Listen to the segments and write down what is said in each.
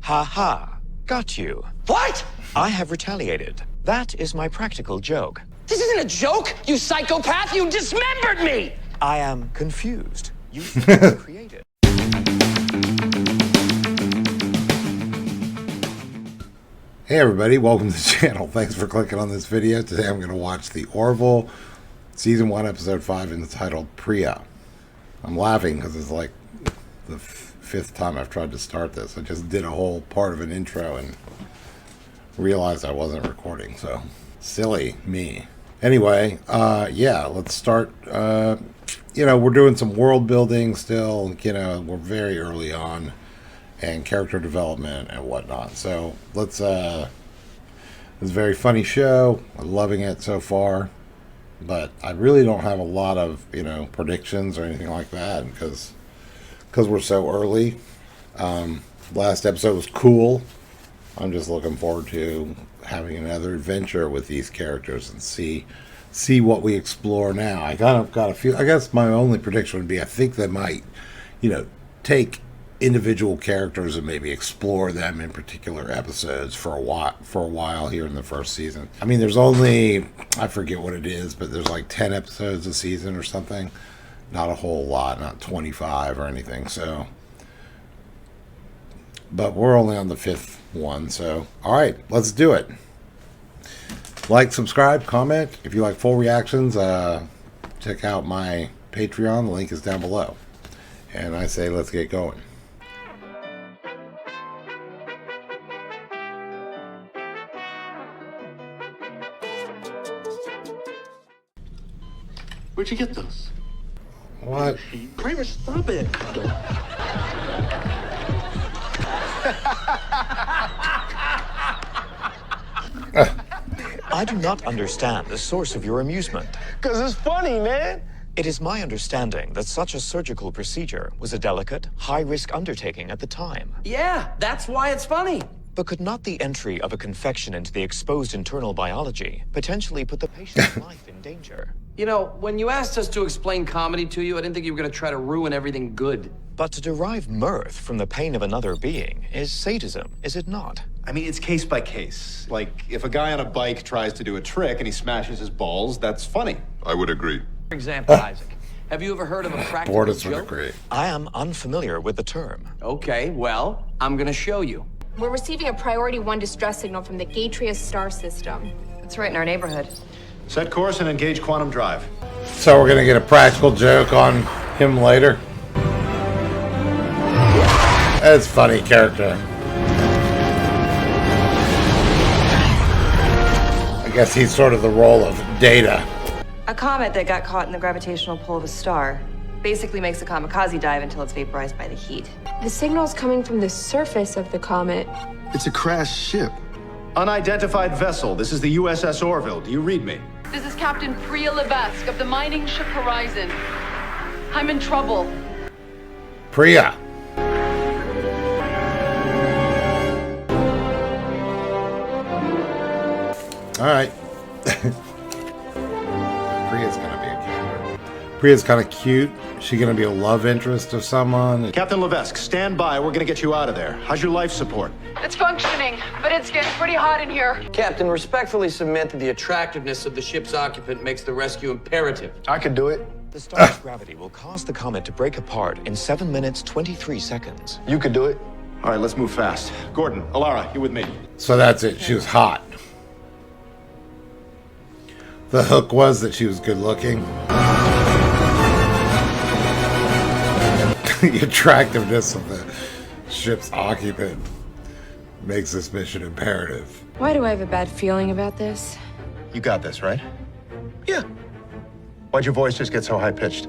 Ha ha. Got you. What? I have retaliated. That is my practical joke. This isn't a joke, you psychopath! You dismembered me! I am confused. You created. Hey everybody, welcome to the channel. Thanks for clicking on this video. Today I'm going to watch the Orville Season 1, Episode 5 entitled Pria. I'm laughing because it's like the fifth time I've tried to start this. I just did a whole part of an intro and realized I wasn't recording, so silly me. Anyway, yeah, let's start. We're doing some world building still. We're very early on. And character development and whatnot. So let's it's a very funny show. I'm loving it so far, but I really don't have a lot of predictions or anything like that because we're so early. Last episode was cool. I'm just looking forward to having another adventure with these characters and see what we explore now. I kind of got a feel. I guess my only prediction would be I think they might take individual characters and maybe explore them in particular episodes for a while here in the first season. I mean, there's only, I forget what it is, but there's like 10 episodes a season or something. Not a whole lot, not 25 or anything. So, but we're only on the 5th one. So, all right, let's do it. Like, subscribe, comment. If you like full reactions, check out my Patreon. The link is down below. And I say, let's get going. Where'd you get those? What? Kramer, stop it. I do not understand the source of your amusement. Because it's funny, man. It is my understanding that such a surgical procedure was a delicate, high-risk undertaking at the time. Yeah, that's why it's funny. But could not the entry of a confection into the exposed internal biology potentially put the patient's life in danger? You know, when you asked us to explain comedy to you, I didn't think you were going to try to ruin everything good. But to derive mirth from the pain of another being is sadism, is it not? I mean, it's case by case. Like, if a guy on a bike tries to do a trick and he smashes his balls, that's funny. I would agree. For example, Isaac, have you ever heard of a practical Borders would joke? agree. I am unfamiliar with the term. Okay, well, I'm going to show you. We're receiving a priority 1 distress signal from the Gatria star system. It's right in our neighborhood. Set course and engage quantum drive. So we're gonna get a practical joke on him later. That's a funny character. I guess he's sort of the role of Data. A comet that got caught in the gravitational pull of a star basically makes a kamikaze dive until it's vaporized by the heat. The signal's coming from the surface of the comet. It's a crashed ship. Unidentified vessel. This is the USS Orville. Do you read me? This is Captain Pria of the mining ship Horizon. I'm in trouble. Pria. All right. Priya's gonna be a character. Priya's kind of cute. She gonna be a love interest of someone? Captain Levesque, stand by. We're gonna get you out of there. How's your life support? It's functioning, but it's getting pretty hot in here. Captain, respectfully submit that the attractiveness of the ship's occupant makes the rescue imperative. I could do it. The star's gravity will cause the comet to break apart in 7 minutes, 23 seconds. You could do it. All right, let's move fast. Gordon, Alara, you with me? So that's it. She was hot. The hook was that she was good looking. The attractiveness of the ship's occupant makes this mission imperative. Why do I have a bad feeling about this? You got this, right? Yeah. Why'd your voice just get so high-pitched?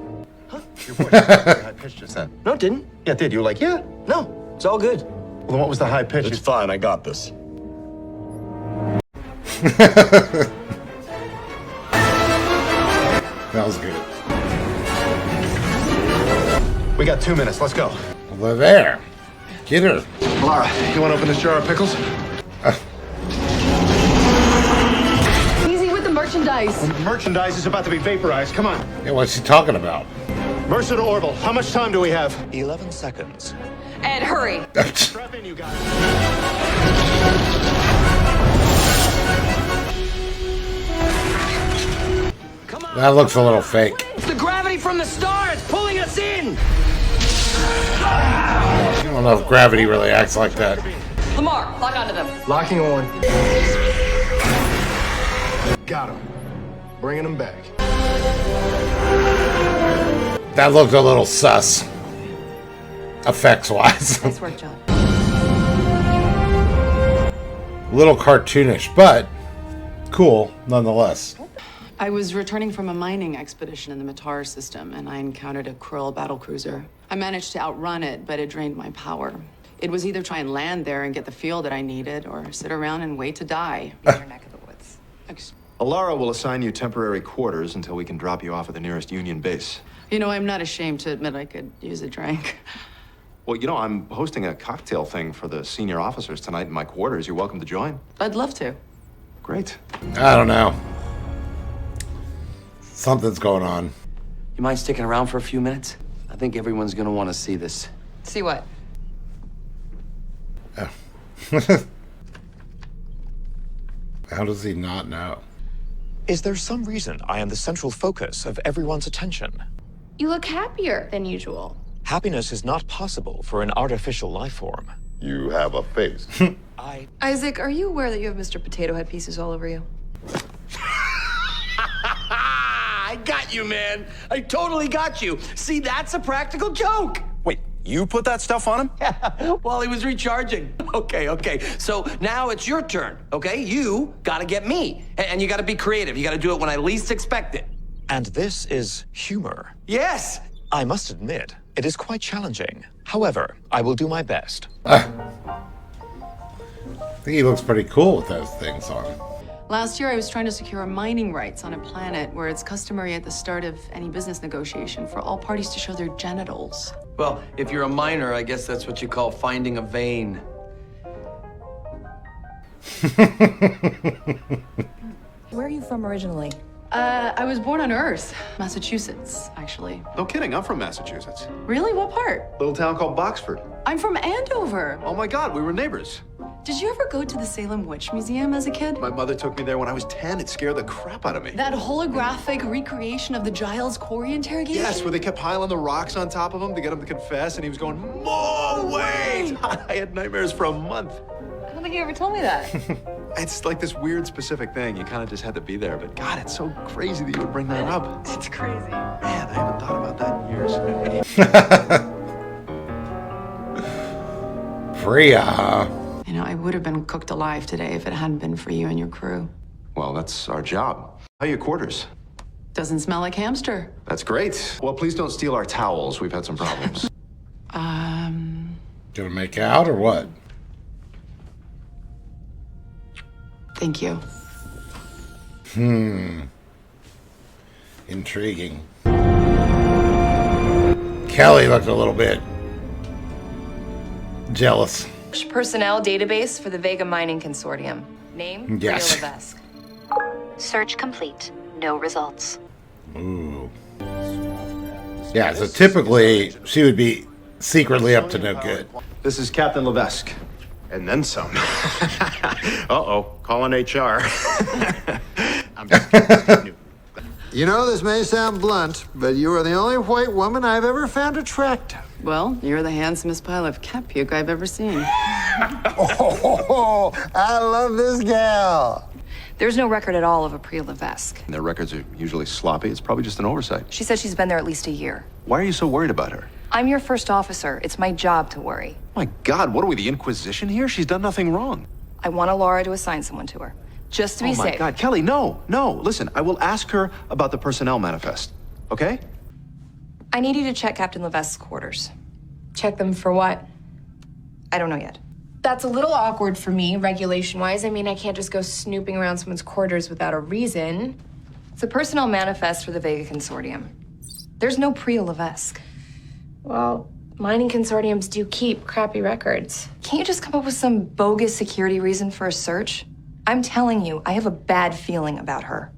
Huh? Your voice got very high-pitched just then. No, it didn't. Yeah, it did. You were like, yeah. No, it's all good. Well, then what was the high pitch? It's fine, I got this. That was good. We got 2 minutes. Let's go. Well, there. Get her. Alara, you want to open this jar of pickles? Easy with the merchandise. Merchandise is about to be vaporized. Come on. Yeah, what's she talking about? Mercer to Orville. How much time do we have? 11 seconds. Ed, hurry! Strap in, you guys. That looks a little fake. It's the gravity from the star. It's pulling us in. I don't know if gravity really acts like that. Lamar, lock onto them. Locking on. Got him. Bringing him back. That looked a little sus. Effects-wise. Nice work, John. A little cartoonish, but cool nonetheless. I was returning from a mining expedition in the Matar system, and I encountered a Krill battlecruiser. I managed to outrun it, but it drained my power. It was either try and land there and get the fuel that I needed, or sit around and wait to die. In your neck of the woods. Alara will assign you temporary quarters until we can drop you off at the nearest Union base. You know, I'm not ashamed to admit I could use a drink. Well, you know, I'm hosting a cocktail thing for the senior officers tonight in my quarters. You're welcome to join. I'd love to. Great. I don't know. Something's going on. You mind sticking around for a few minutes? I think everyone's gonna want to see this. See what? Oh. How does he not know? Is there some reason I am the central focus of everyone's attention? You look happier than usual. Happiness is not possible for an artificial life form. You have a face. Isaac, are you aware that you have Mr. Potato Head pieces all over you? I got you, man. I totally got you. See, that's a practical joke. Wait, you put that stuff on him? While he was recharging. Okay. So now it's your turn, okay? You gotta get me. And you gotta be creative. You gotta do it when I least expect it. And this is humor. Yes. I must admit, it is quite challenging. However, I will do my best. I think he looks pretty cool with those things on. Last year, I was trying to secure mining rights on a planet where it's customary at the start of any business negotiation for all parties to show their genitals. Well, if you're a miner, I guess that's what you call finding a vein. Where are you from originally? I was born on Earth, Massachusetts, actually. No kidding, I'm from Massachusetts. Really? What part? Little town called Boxford. I'm from Andover. Oh my God, we were neighbors. Did you ever go to the Salem Witch Museum as a kid? My mother took me there when I was 10. It scared the crap out of me. That holographic recreation of the Giles Corey interrogation? Yes, where they kept piling the rocks on top of him to get him to confess, and he was going, "More wait!" I had nightmares for a month. I don't think you ever told me that. It's like this weird specific thing. You kind of just had to be there. But God, it's so crazy that you would bring that up. It's crazy. Man, I haven't thought about that in years. Pria, huh? You know, I would have been cooked alive today if it hadn't been for you and your crew. Well, that's our job. How are your quarters? Doesn't smell like hamster. That's great. Well, please don't steal our towels. We've had some problems. Gonna make out or what? Thank you. Intriguing. Kelly looked a little bit jealous. Personnel database for the Vega Mining Consortium. Name? Yes. Pria Levesque. Search complete. No results. Ooh. Yeah, so typically she would be secretly up to no good. This is Captain Levesque. And then some. Uh-oh, calling HR. I'm just kidding. You know, this may sound blunt, but you are the only white woman I've ever found attractive. Well, you're the handsomest pile of cat puke I've ever seen. Oh, I love this gal. There's no record at all of a Pria Levesque. Their records are usually sloppy. It's probably just an oversight. She said she's been there at least a year. Why are you so worried about her? I'm your first officer. It's my job to worry. My God, what are we, the Inquisition here? She's done nothing wrong. I want Alara to assign someone to her. Just to be Oh my safe. God, Kelly, no. Listen, I will ask her about the personnel manifest, okay? I need you to check Captain Levesque's quarters. Check them for what? I don't know yet. That's a little awkward for me, regulation-wise. I mean, I can't just go snooping around someone's quarters without a reason. It's a personnel manifest for the Vega Consortium. There's no Pria Levesque. Well, mining consortiums do keep crappy records. Can't you just come up with some bogus security reason for a search? I'm telling you, I have a bad feeling about her.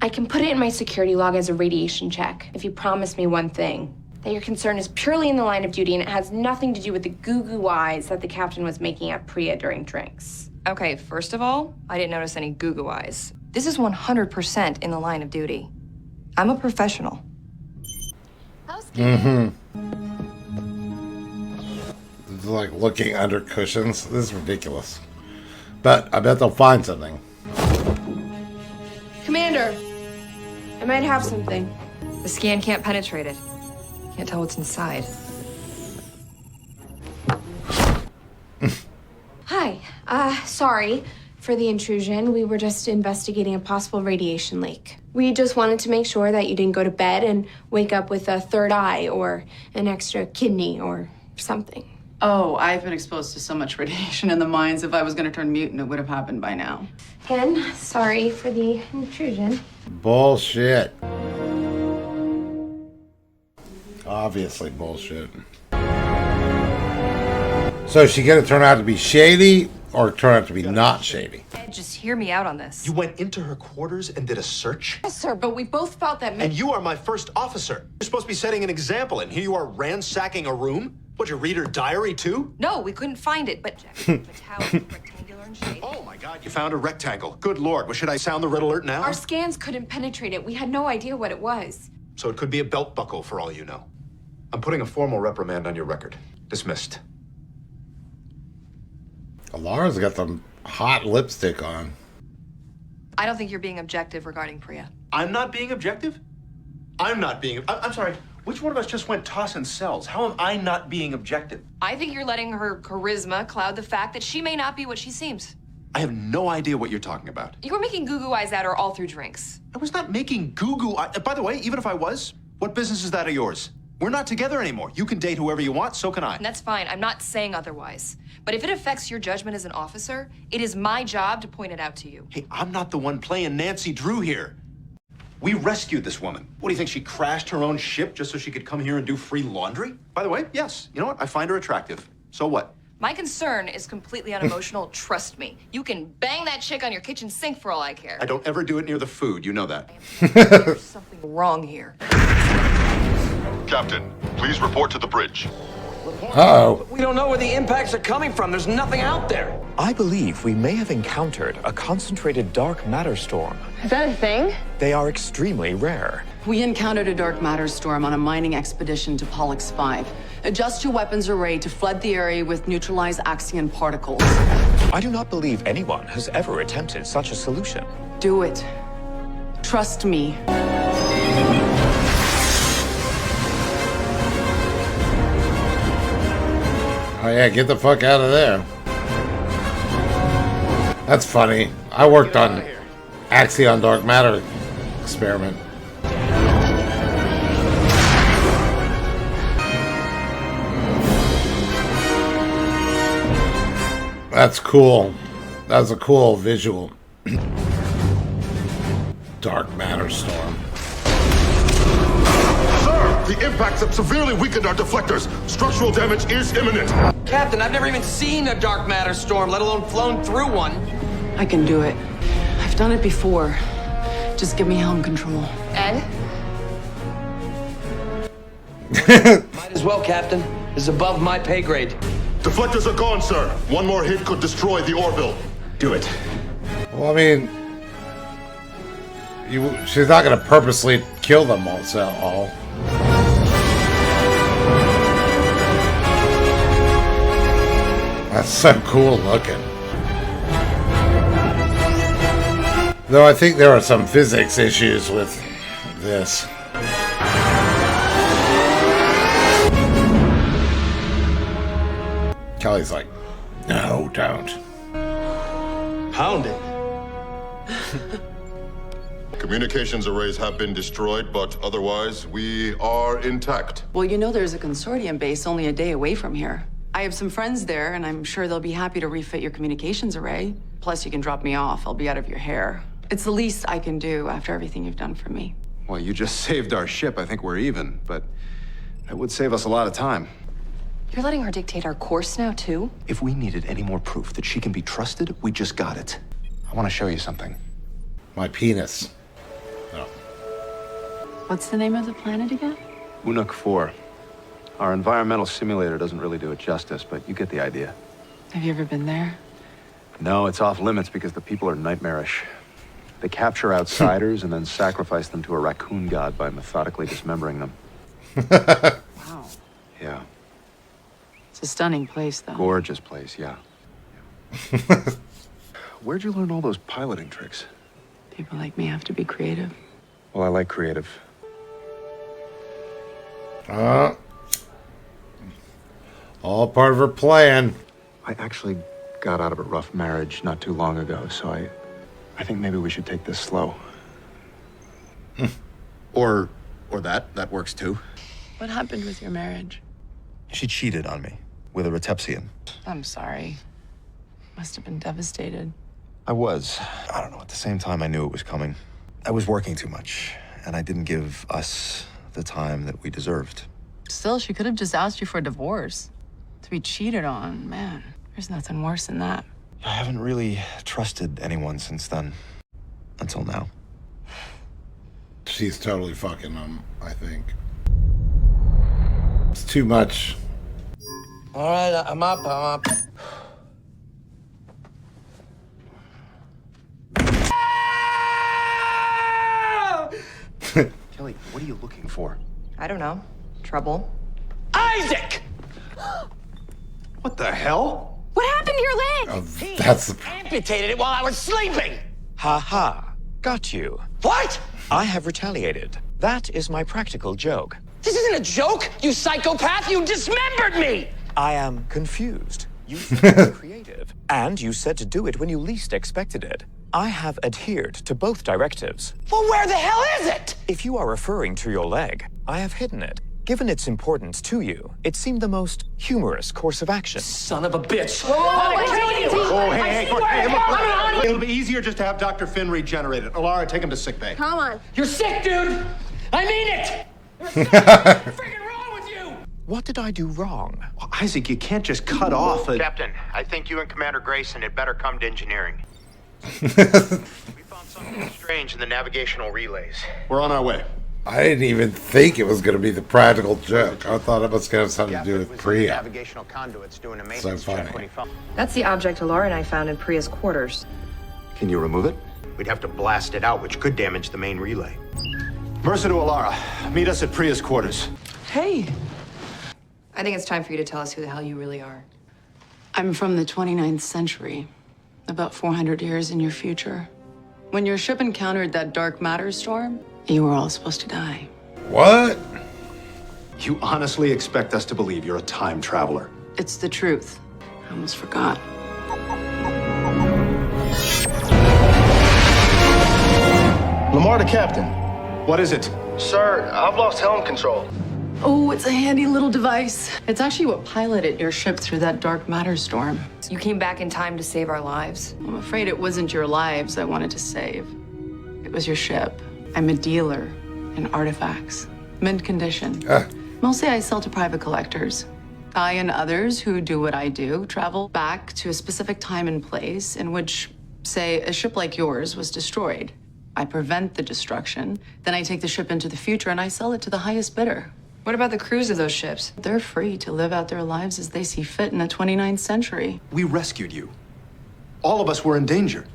I can put it in my security log as a radiation check if you promise me one thing. That your concern is purely in the line of duty and it has nothing to do with the goo-goo eyes that the captain was making at Pria during drinks. Okay, first of all, I didn't notice any goo-goo eyes. This is 100% in the line of duty. I'm a professional. Mm-hmm. It's like looking under cushions. This is ridiculous. But I bet they'll find something. Commander, I might have something. The scan can't penetrate it. Can't tell what's inside. Hi. Sorry for the intrusion. We were just investigating a possible radiation leak. We just wanted to make sure that you didn't go to bed and wake up with a third eye or an extra kidney or something. Oh, I've been exposed to so much radiation in the mines. If I was going to turn mutant, it would have happened by now. Again, sorry for the intrusion. Bullshit. Obviously bullshit. So is she gonna turn out to be shady or turn out to be not shady? Ed, just hear me out on this. You went into her quarters and did a search? Yes, sir, but we both felt that... And you are my first officer. You're supposed to be setting an example, and here you are ransacking a room? Would you read her diary, too? No, we couldn't find it, but metallic, rectangular in shape. Oh, my God, you found a rectangle. Good Lord. Well, should I sound the red alert now? Our scans couldn't penetrate it. We had no idea what it was. So it could be a belt buckle, for all you know. I'm putting a formal reprimand on your record. Dismissed. Laura's got the hot lipstick on. I don't think you're being objective regarding Pria. I'm not being objective? I'm sorry. Which one of us just went tossing cells? How am I not being objective? I think you're letting her charisma cloud the fact that she may not be what she seems. I have no idea what you're talking about. You were making goo-goo eyes at her all through drinks. I was not making goo-goo. By the way, even if I was, what business is that of yours? We're not together anymore. You can date whoever you want, so can I. And that's fine. I'm not saying otherwise. But if it affects your judgment as an officer, it is my job to point it out to you. Hey, I'm not the one playing Nancy Drew here. We rescued this woman. What do you think, she crashed her own ship just so she could come here and do free laundry? By the way, yes, you know what? I find her attractive. So what? My concern is completely unemotional, trust me. You can bang that chick on your kitchen sink for all I care. I don't ever do it near the food, you know that. There's something wrong here. Captain, please report to the bridge. Uh-oh. We don't know where the impacts are coming from. There's nothing out there. I believe we may have encountered a concentrated dark matter storm. Is that a thing? They are extremely rare. We encountered a dark matter storm on a mining expedition to Pollux 5. Adjust your weapons array to flood the area with neutralized Axion particles. I do not believe anyone has ever attempted such a solution. Do it. Trust me. Oh yeah, get the fuck out of there. That's funny. I worked on Axion dark matter experiment. That's cool. That's a cool visual. Dark matter storm. Sir, the impacts have severely weakened our deflectors. Structural damage is imminent. Captain, I've never even seen a dark matter storm, let alone flown through one. I can do it. I've done it before. Just give me helm control. Ed? Might as well, Captain. This is above my pay grade. Deflectors are gone, sir. One more hit could destroy the Orville. Do it. Well, I mean, she's not going to purposely kill them all. That's so cool looking. Though I think there are some physics issues with this. Kelly's like, no, don't. Pound it. Communications arrays have been destroyed, but otherwise, we are intact. Well, you know there's a consortium base only a day away from here. I have some friends there, and I'm sure they'll be happy to refit your communications array. Plus, you can drop me off. I'll be out of your hair. It's the least I can do after everything you've done for me. Well, you just saved our ship. I think we're even, but that would save us a lot of time. You're letting her dictate our course now, too? If we needed any more proof that she can be trusted, we just got it. I want to show you something. My penis. Oh. What's the name of the planet again? Unuk 4. Our environmental simulator doesn't really do it justice, but you get the idea. Have you ever been there? No, it's off limits because the people are nightmarish. They capture outsiders and then sacrifice them to a raccoon god by methodically dismembering them. Wow. Yeah. It's a stunning place, though. Gorgeous place, yeah. Where'd you learn all those piloting tricks? People like me have to be creative. Well, I like creative. All part of her plan. I actually got out of a rough marriage not too long ago, so I think maybe we should take this slow. Or that works too. What happened with your marriage? She cheated on me with a Retepsian. I'm sorry. Must have been devastated. I was. I don't know. At the same time, I knew it was coming. I was working too much, and I didn't give us the time that we deserved. Still, she could have just asked you for a divorce. To be cheated on, man, there's nothing worse than that. I haven't really trusted anyone since then. Until now. She's totally fucking him, I think. It's too much. All right, I'm up. Kelly, what are you looking for? I don't know. Trouble. Isaac! What the hell? What happened to your leg? Oh, that's the Amputated it while I was sleeping. Ha ha. Got you. What? I have retaliated. That is my practical joke. This isn't a joke, you psychopath. You dismembered me. I am confused. You said to be creative, and you said to do it when you least expected it. I have adhered to both directives. Well, where the hell is it? If you are referring to your leg, I have hidden it. Given its importance to you, it seemed the most humorous course of action. Son of a bitch. Oh, hey, look, it'll be easier just to have Dr. Finn regenerate it. Alara, take him to sickbay. Come on. You're sick, dude. I mean it. What's freaking wrong with you? What did I do wrong? Well, Isaac, you can't just cut off a... Captain, I think you and Commander Grayson had better come to engineering. We found something strange in the navigational relays. We're on our way. I didn't even think it was going to be the practical joke. I thought it was going to have something to do with Pria. Navigational conduits doing a So maintenance check when funny. he found. That's the object Alara and I found in Priya's quarters. Can you remove it? We'd have to blast it out, which could damage the main relay. Mercer to Alara. Meet us at Priya's quarters. Hey. I think it's time for you to tell us who the hell you really are. I'm from the 29th century, about 400 years in your future. When your ship encountered that dark matter storm, you were all supposed to die. What? You honestly expect us to believe you're a time traveler? It's the truth. I almost forgot. Lamar to captain. What is it? Sir, I've lost helm control. Oh, it's a handy little device. It's actually what piloted your ship through that dark matter storm. You came back in time to save our lives. I'm afraid it wasn't your lives I wanted to save. It was your ship. I'm a dealer in artifacts, mint condition. Mostly I sell to private collectors. I and others who do what I do travel back to a specific time and place in which, say, a ship like yours was destroyed. I prevent the destruction, then I take the ship into the future and I sell it to the highest bidder. What about the crews of those ships? They're free to live out their lives as they see fit in the 29th century. We rescued you. All of us were in danger.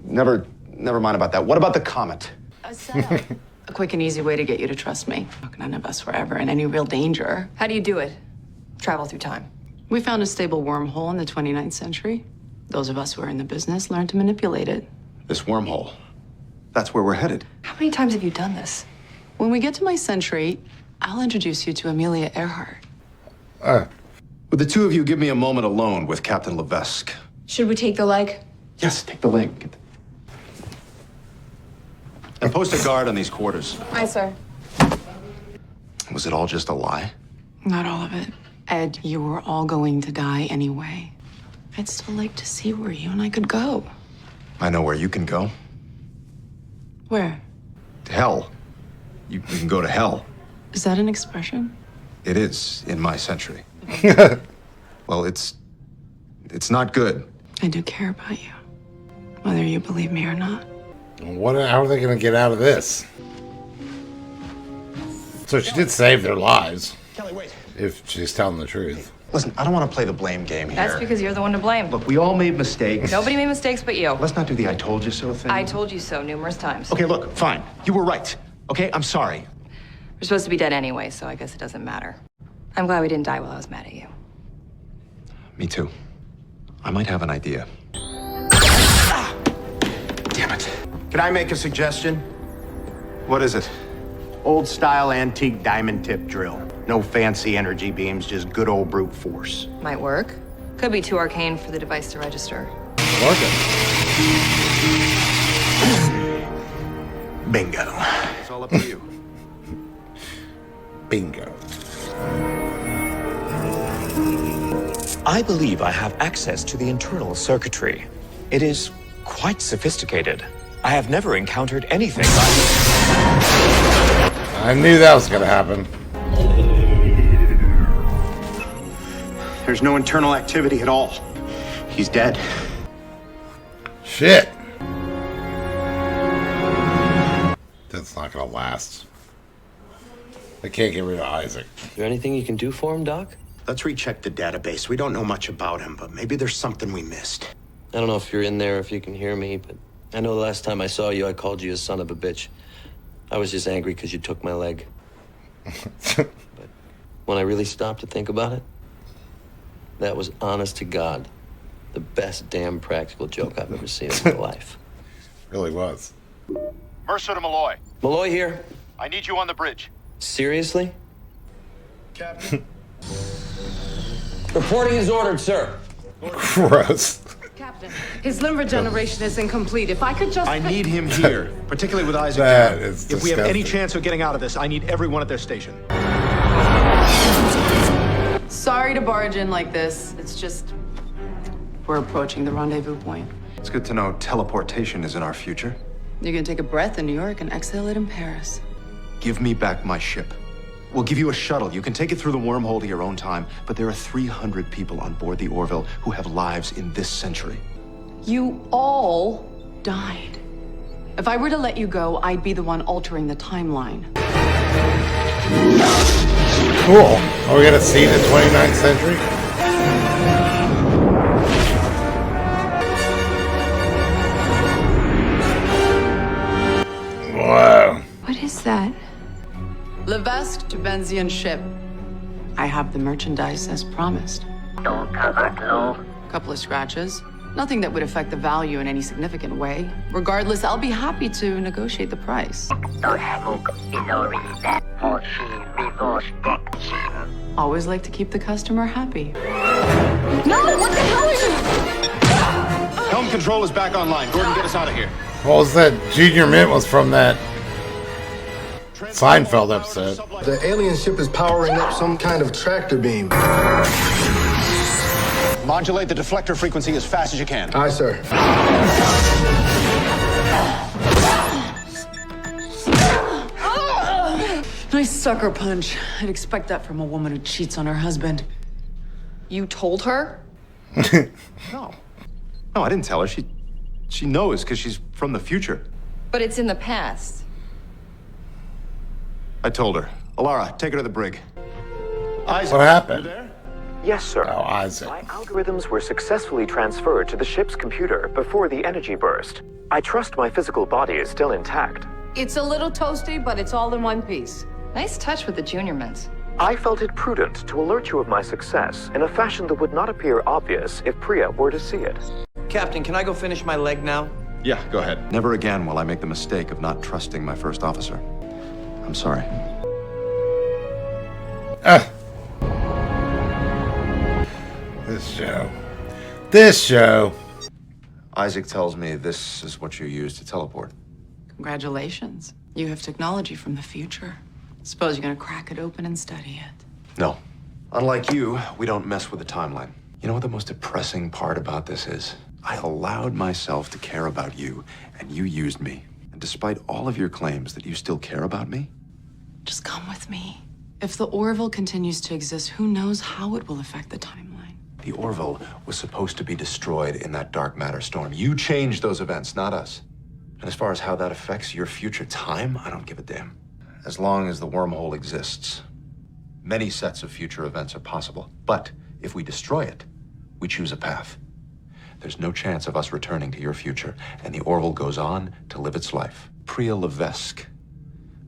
Never mind about that. What about the comet? A setup. A quick and easy way to get you to trust me. Look, none of us were ever in any real danger. How do you do it? Travel through time. We found a stable wormhole in the 29th century. Those of us who are in the business learned to manipulate it. This wormhole. That's where we're headed. How many times have you done this? When we get to my century, I'll introduce you to Amelia Earhart. Would the two of you give me a moment alone with Captain Levesque? Should we take the leg? Yes, take the leg. And post a guard on these quarters. Aye, sir. Was it all just a lie? Not all of it. Ed, you were all going to die anyway. I'd still like to see where you and I could go. I know where you can go. Where? To hell. You can go to hell. Is that an expression? It is in my century. Well, it's not good. I do care about you, whether you believe me or not. How are they going to get out of this? So she did save their lives. Kelly, wait. If she's telling the truth. Listen, I don't want to play the blame game here. That's because you're the one to blame. Look, we all made mistakes. Nobody made mistakes but you. Let's not do the I told you so thing. I told you so numerous times. Okay, look, fine. You were right. Okay, I'm sorry. We're supposed to be dead anyway, so I guess it doesn't matter. I'm glad we didn't die while I was mad at you. Me too. I might have an idea. Damn it. Can I make a suggestion? What is it? Old style antique diamond tip drill. No fancy energy beams, just good old brute force. Might work. Could be too arcane for the device to register. Bingo. It's all up to you. Bingo. I believe I have access to the internal circuitry. It is quite sophisticated. I have never encountered anything like it. I knew that was gonna happen. There's no internal activity at all. He's dead. Shit. That's not gonna last. I can't get rid of Isaac. Is there anything you can do for him, Doc? Let's recheck the database. We don't know much about him, but maybe there's something we missed. I don't know if you're in there, if you can hear me, but I know the last time I saw you, I called you a son of a bitch. I was just angry because you took my leg. But when I really stopped to think about it, that was, honest to God, the best damn practical joke I've ever seen in my life. Really was. Mercer to Malloy. Malloy here. I need you on the bridge. Seriously? Captain. Reporting is ordered, sir. Gross. Captain, his limb regeneration is incomplete. If I could just... I need him here, particularly with Isaac. That down. is If we have any disgusting. chance of getting out of this, I need everyone at their station. Sorry to barge in like this. It's just... we're approaching the rendezvous point. It's good to know teleportation is in our future. You can take a breath in New York and exhale it in Paris. Give me back my ship. We'll give you a shuttle. You can take it through the wormhole to your own time, but there are 300 people on board the Orville who have lives in this century. You all died. If I were to let you go, I'd be the one altering the timeline. Cool. Are we gonna see the 29th century? Wow. What is that? Levesque to Benzian ship. I have the merchandise as promised. Couple of scratches. Nothing that would affect the value in any significant way. Regardless, I'll be happy to negotiate the price. Always like to keep the customer happy. No, what the hell are you? Helm control is back online. Gordon, get us out of here. What was that? Junior Mint was from that Seinfeld episode. The alien ship is powering up some kind of tractor beam. Modulate the deflector frequency as fast as you can. Aye, sir. Nice sucker punch. I'd expect that from a woman who cheats on her husband. You told her? No. No, I didn't tell her. She knows because she's from the future. But it's in the past. I told her. Alara, take her to the brig. What happened? Yes, sir. Oh, Isaac. My algorithms were successfully transferred to the ship's computer before the energy burst. I trust my physical body is still intact. It's a little toasty, but it's all in one piece. Nice touch with the junior mints. I felt it prudent to alert you of my success in a fashion that would not appear obvious if Pria were to see it. Captain, can I go finish my leg now? Yeah, go ahead. Never again will I make the mistake of not trusting my first officer. I'm sorry. This show. Isaac tells me this is what you use to teleport. Congratulations. You have technology from the future. Suppose you're gonna crack it open and study it. No. Unlike you, we don't mess with the timeline. You know what the most depressing part about this is? I allowed myself to care about you, and you used me. And despite all of your claims that you still care about me, Just come with me. If the Orville continues to exist, who knows how it will affect the timeline? the Orville was supposed to be destroyed in that dark matter storm. You changed those events, not us. And as far as how that affects your future time, I don't give a damn. As long as the wormhole exists, many sets of future events are possible. But If we destroy it, we choose a path. There's no chance of us returning to your future, and the Orville goes on to live its life. Pria Levesque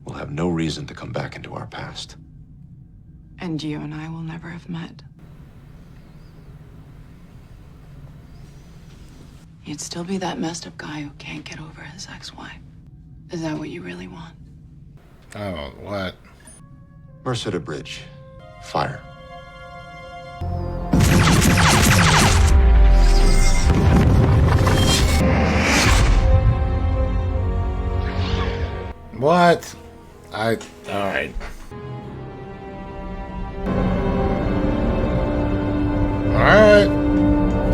will have no reason to come back into our past. And you and I will never have met. You'd still be that messed up guy who can't get over his ex-wife. Is that what you really want? Oh, what? Merced Bridge. Fire. What? Alright. Alright.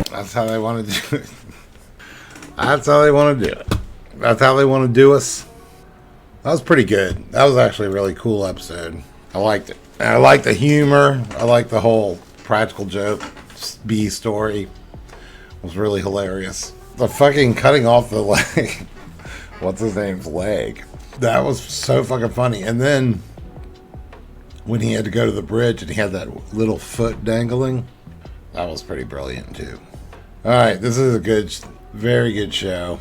That's how they want to do it. That's how they want to do it. That's how they want to do us. That was pretty good. That was actually a really cool episode. I liked it. And I liked the humor. I liked the whole practical joke B story. It was really hilarious. The fucking cutting off the leg. What's his name's leg? That was so fucking funny. And then when he had to go to the bridge and he had that little foot dangling, that was pretty brilliant too. Alright, this is a good, very good show.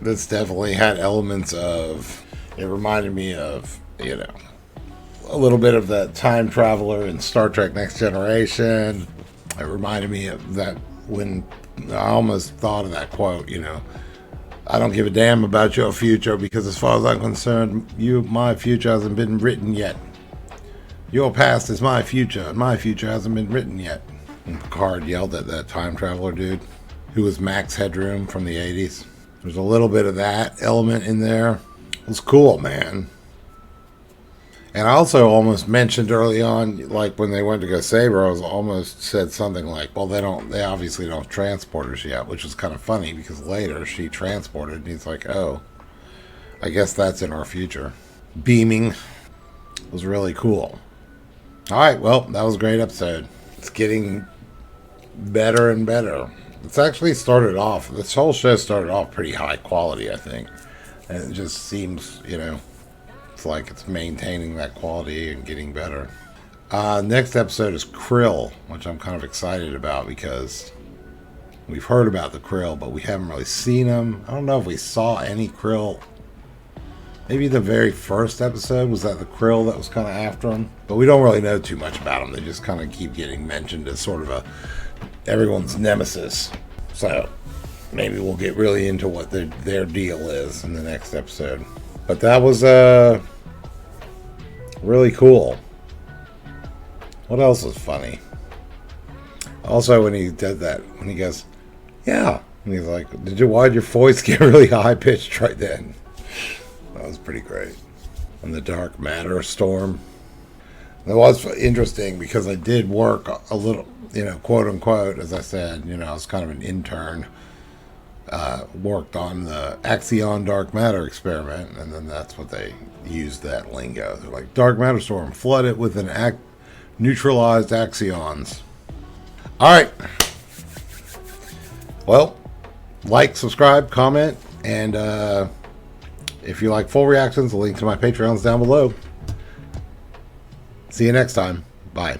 This definitely had elements of, it reminded me of, you know, a little bit of that time traveler in Star Trek Next Generation. It reminded me of that when I almost thought of that quote, you know, I don't give a damn about your future because as far as I'm concerned, my future hasn't been written yet. Your past is my future, and my future hasn't been written yet. And Picard yelled at that time traveler dude, who was Max Headroom from the 80s. There's a little bit of that element in there. It was cool, man. And I also almost mentioned early on, like when they went to go save her, I was almost said something like, well, they obviously don't have transporters yet, which was kind of funny because later she transported and he's like, oh, I guess that's in our future. Beaming was really cool. All right, well, that was a great episode. It's getting better and better. It's actually started off, this whole show started off pretty high quality, I think. And it just seems, you know, it's like it's maintaining that quality and getting better. Next episode is Krill, which I'm kind of excited about because we've heard about the Krill, but we haven't really seen them. I don't know if we saw any Krill. Maybe the very first episode was that the Krill that was kind of after them, but we don't really know too much about them. They just kind of keep getting mentioned as sort of everyone's nemesis. So maybe we'll get really into what their deal is in the next episode. But that was really cool. What else was funny? Also, when he did that, when he goes, yeah, and he's like, why'd your voice get really high pitched right then? That was pretty great. And the dark matter storm. That was interesting because I did work a little, you know, quote unquote, as I said, you know, I was kind of an intern. Worked on the Axion dark matter experiment, and then that's what they used that lingo. They're like, dark matter storm, flood it with neutralized axions. All right. Well, like, subscribe, comment, and if you like full reactions, the link to my Patreon's down below. See you next time. Bye.